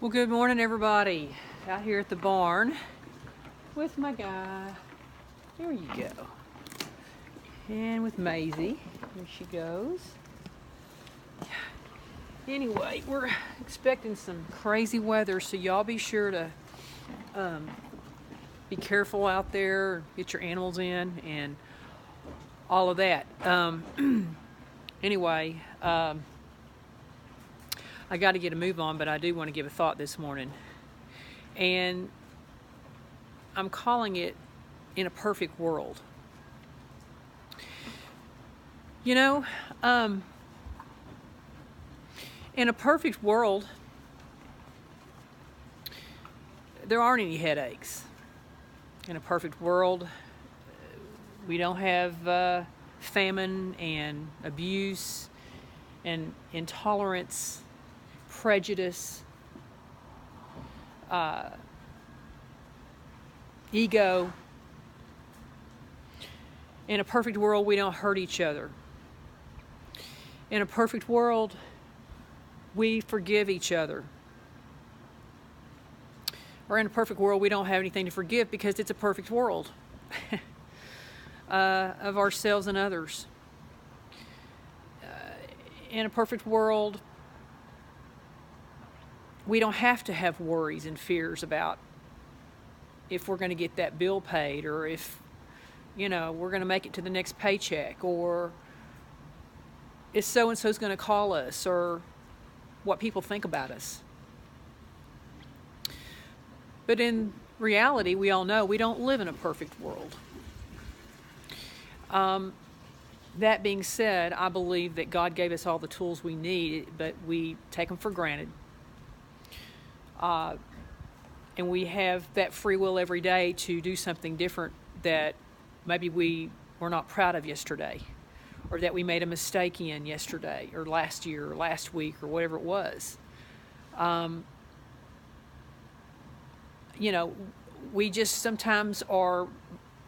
Well, good morning, everybody. Out here at the barn with my guy. There you go. And with Maisie. There she goes. Anyway, we're expecting some crazy weather, so y'all be sure to be careful out there, get your animals in, and all of that. Anyway, I got to get a move on, but I do want to give a thought this morning. And I'm calling it In a Perfect World. You know, in a perfect world, there aren't any headaches. In a perfect world, we don't have famine and abuse and intolerance, prejudice, ego. In a perfect world, we don't hurt each other. In a perfect world, we forgive each other. Or in a perfect world, we don't have anything to forgive because it's a perfect world of ourselves and others. In a perfect world, we don't have to have worries and fears about if we're going to get that bill paid, or if, we're going to make it to the next paycheck, or if so-and-so's going to call us, or what people think about us. But in reality, we all know we don't live in a perfect world. That being said, I believe that God gave us all the tools we need, but we take them for granted. And we have that free will every day to do something different that maybe we were not proud of yesterday, or that we made a mistake in yesterday, or last year, or last week, or whatever it was. We just sometimes are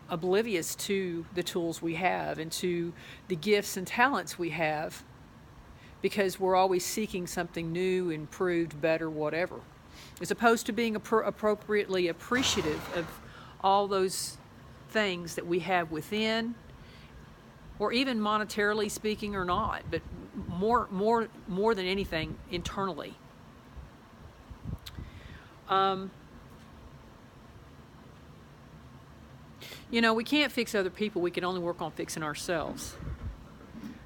oblivious to the tools we have and to the gifts and talents we have, because we're always seeking something new, improved, better, whatever, as opposed to being appropriately appreciative of all those things that we have within, or even monetarily speaking or not, but more than anything, internally. We can't fix other people. We can only work on fixing ourselves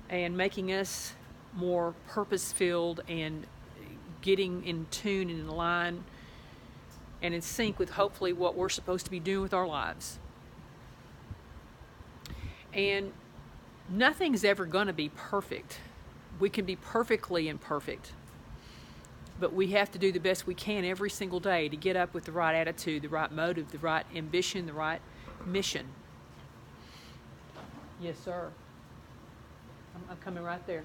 and making us more purpose-filled and getting in tune and in line and in sync with hopefully what we're supposed to be doing with our lives. And nothing's ever going to be perfect. We can be perfectly imperfect, but we have to do the best we can every single day to get up with the right attitude, the right motive, the right ambition, the right mission. Yes, sir. I'm coming right there.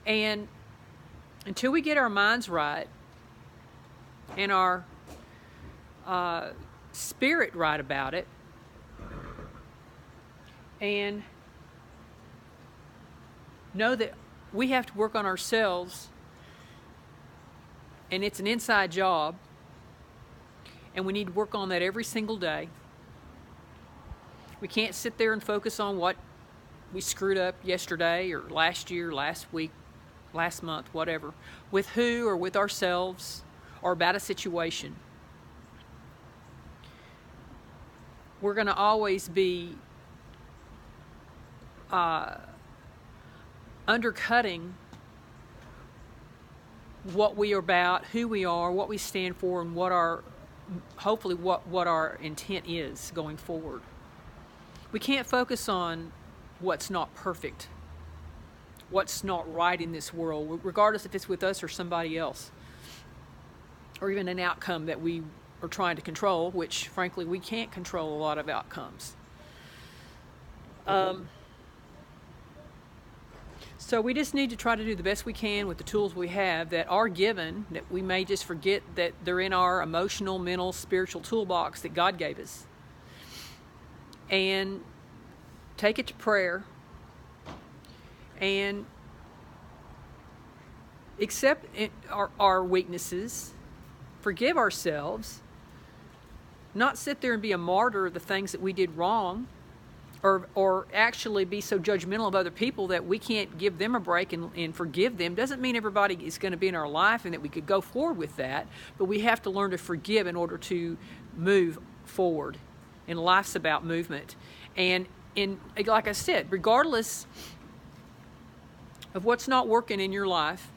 And until we get our minds right and our spirit right about it, and know that we have to work on ourselves, and it's an inside job, and we need to work on that every single day. We can't sit there and focus on what we screwed up yesterday or last year, last week, last month, whatever, with who or with ourselves or about a situation. We're going to always be undercutting what we are about, who we are, what we stand for, and what our intent is going forward. We can't focus on what's not perfect, what's not right in this world, regardless if it's with us or somebody else, or even an outcome that we are trying to control, which frankly we can't control a lot of outcomes. So we just need to try to do the best we can with the tools we have that are given, that we may just forget that they're in our emotional, mental, spiritual toolbox that God gave us. And take it to prayer. And accept our weaknesses, forgive ourselves, not sit there and be a martyr of the things that we did wrong, or actually be so judgmental of other people that we can't give them a break and forgive them. Doesn't mean everybody is going to be in our life and that we could go forward with that, but we have to learn to forgive in order to move forward. And life's about movement. And like I said, regardless of what's not working in your life,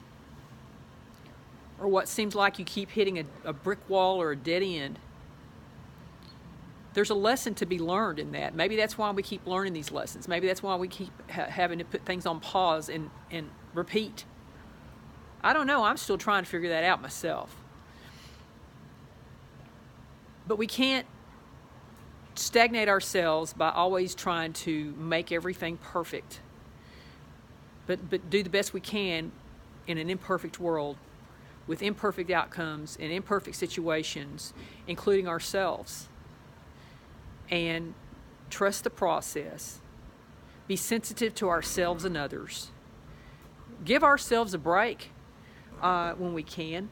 or what seems like you keep hitting a brick wall or a dead end, there's a lesson to be learned in that. Maybe that's why we keep learning these lessons. Maybe that's why we keep having to put things on pause and repeat. I don't know. I'm still trying to figure that out myself. But we can't stagnate ourselves by always trying to make everything perfect. But do the best we can in an imperfect world with imperfect outcomes and imperfect situations, including ourselves. And trust the process. Be sensitive to ourselves and others. Give ourselves a break when we can.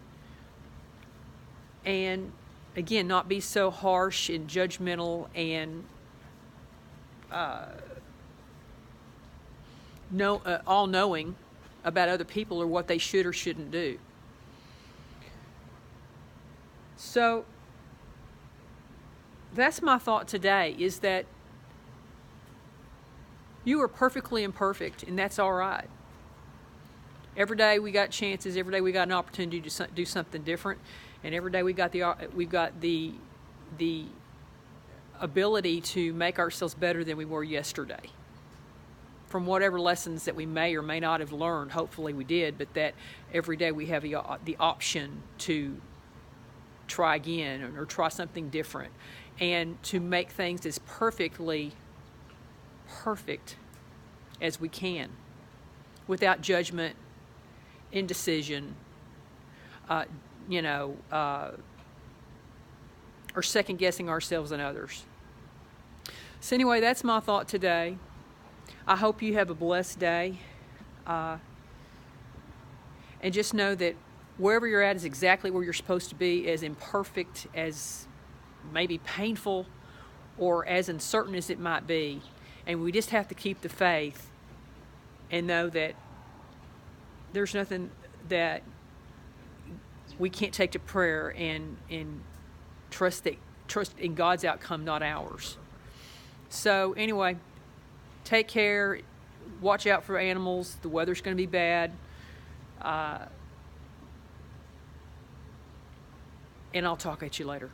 And again, not be so harsh and judgmental and all-knowing about other people or what they should or shouldn't do. So that's my thought today, is that you are perfectly imperfect, and that's all right. Every day we got chances. Every day we got an opportunity to do something different, and every day we've got the ability to make ourselves better than we were yesterday. From whatever lessons that we may or may not have learned, hopefully we did, but that every day we have the option to try again or try something different, and to make things as perfectly perfect as we can, without judgment, indecision, or second guessing ourselves and others. So anyway, that's my thought today. I hope you have a blessed day, and just know that wherever you're at is exactly where you're supposed to be, as imperfect, as maybe painful, or as uncertain as it might be. And we just have to keep the faith and know that there's nothing that we can't take to prayer, and trust in God's outcome, not ours. So anyway, take care. Watch out for animals. The weather's going to be bad. And I'll talk at you later.